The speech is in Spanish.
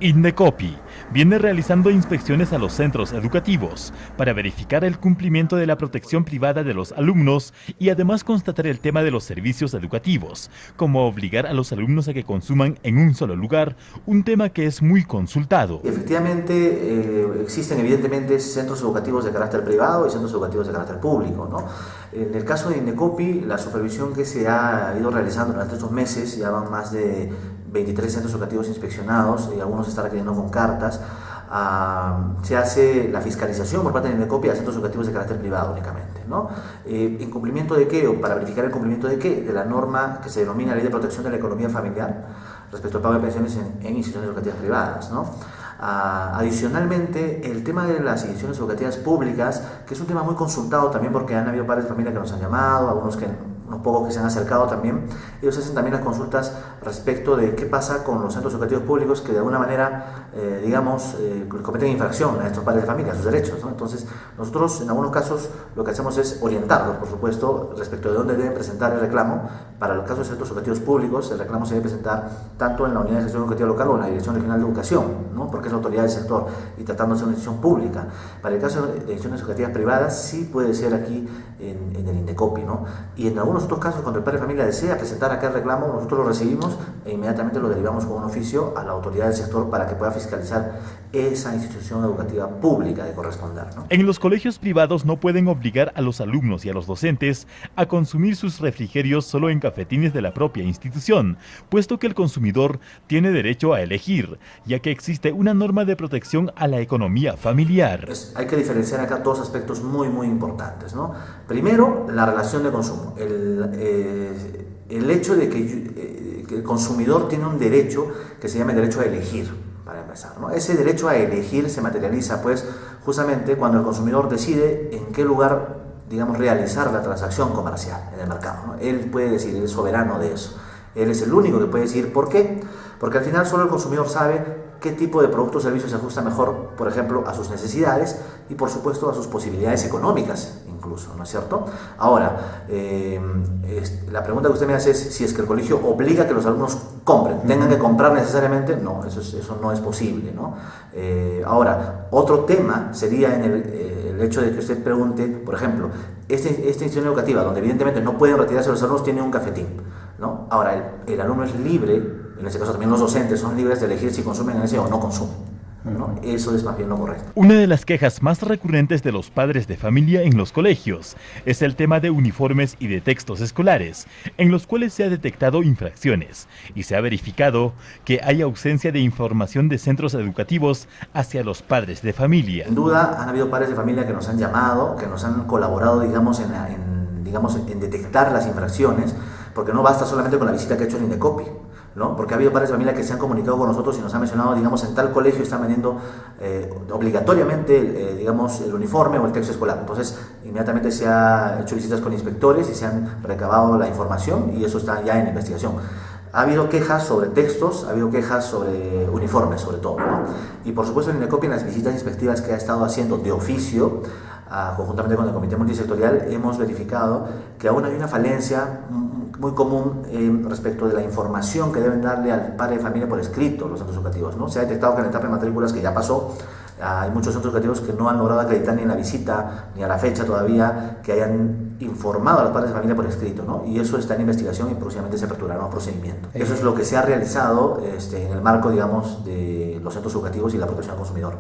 Indecopi viene realizando inspecciones a los centros educativos para verificar el cumplimiento de la protección privada de los alumnos y además constatar el tema de los servicios educativos, como obligar a los alumnos a que consuman en un solo lugar, un tema que es muy consultado. Efectivamente, existen evidentemente centros educativos de carácter privado y centros educativos de carácter público, ¿no? En el caso de Indecopi, la supervisión que se ha ido realizando durante estos meses, ya van más de 23 centros educativos inspeccionados y algunos están requiriendo con cartas. Se hace la fiscalización por parte de Indecopi a centros educativos de carácter privado únicamente, ¿no? ¿En cumplimiento de qué? O para verificar el cumplimiento de qué? De la norma que se denomina Ley de Protección de la Economía Familiar respecto al pago de pensiones en instituciones educativas privadas, ¿no? Adicionalmente, el tema de las instituciones educativas públicas, que es un tema muy consultado también porque han habido padres de familia que nos han llamado, unos pocos que se han acercado también, ellos hacen también las consultas respecto de qué pasa con los centros educativos públicos que de alguna manera, cometen infracción a estos padres de familia, a sus derechos, ¿no? Entonces, nosotros en algunos casos lo que hacemos es orientarlos, por supuesto, respecto de dónde deben presentar el reclamo. Para los casos de centros educativos públicos, el reclamo se debe presentar tanto en la Unidad de Gestión Educativa Local o en la Dirección Regional de Educación, ¿no? Porque es la autoridad del sector y tratándose de una institución pública. Para el caso de instituciones educativas privadas, sí puede ser aquí en el Indecopi, ¿no? Y en algunos otros casos, cuando el padre de familia desea presentar aquel reclamo, nosotros lo recibimos e inmediatamente lo derivamos con un oficio a la autoridad del sector para que pueda fiscalizar esa institución educativa pública de corresponder, ¿no? En los colegios privados no pueden obligar a los alumnos y a los docentes a consumir sus refrigerios solo en cafetines de la propia institución, puesto que el consumidor tiene derecho a elegir, ya que existe una norma de protección a la economía familiar. Hay que diferenciar acá dos aspectos muy importantes, ¿no? Primero, la relación de consumo. El hecho de que el consumidor tiene un derecho que se llama el derecho a elegir, para empezar, ¿no? Ese derecho a elegir se materializa, pues, justamente cuando el consumidor decide en qué lugar, digamos, realizar la transacción comercial en el mercado, ¿no? Él puede decidir, es soberano de eso. Él es el único que puede decir por qué. Porque al final solo el consumidor sabe qué tipo de producto o servicio se ajusta mejor, por ejemplo, a sus necesidades y, por supuesto, a sus posibilidades económicas, incluso, ¿no es cierto? Ahora, la pregunta que usted me hace es si es que el colegio obliga a que los alumnos compren, tengan que comprar necesariamente. No, eso no es posible, ¿no? Ahora, otro tema sería en el hecho de que usted pregunte, por ejemplo, esta institución educativa, donde evidentemente no pueden retirarse los alumnos, tiene un cafetín, ¿no? Ahora, el alumno es libre, en este caso también los docentes son libres de elegir si consumen en ese o no consumen, ¿no? Eso es más bien lo correcto. Una de las quejas más recurrentes de los padres de familia en los colegios es el tema de uniformes y de textos escolares, en los cuales se ha detectado infracciones y se ha verificado que hay ausencia de información de centros educativos hacia los padres de familia. Sin duda, han habido padres de familia que nos han llamado, que nos han colaborado, digamos, en detectar las infracciones, porque no basta solamente con la visita que ha hecho el Indecopi, ¿no? Porque ha habido padres de familia que se han comunicado con nosotros y nos han mencionado, digamos, en tal colegio están vendiendo obligatoriamente, digamos, el uniforme o el texto escolar. Entonces, inmediatamente se ha hecho visitas con inspectores y se han recabado la información y eso está ya en investigación. Ha habido quejas sobre textos, ha habido quejas sobre uniformes, sobre todo, ¿no? Y por supuesto, el Indecopi, en las visitas inspectivas que ha estado haciendo de oficio, conjuntamente con el Comité Multisectorial, hemos verificado que aún hay una falencia muy común respecto de la información que deben darle al padre de familia por escrito los centros educativos, ¿no? Se ha detectado que en la etapa de matrículas, que ya pasó, hay muchos centros educativos que no han logrado acreditar ni en la visita ni a la fecha todavía que hayan informado a los padres de familia por escrito, ¿no? Y eso está en investigación y próximamente se aperturará un procedimiento. Eso es lo que se ha realizado en el marco, digamos, de los centros educativos y la protección al consumidor.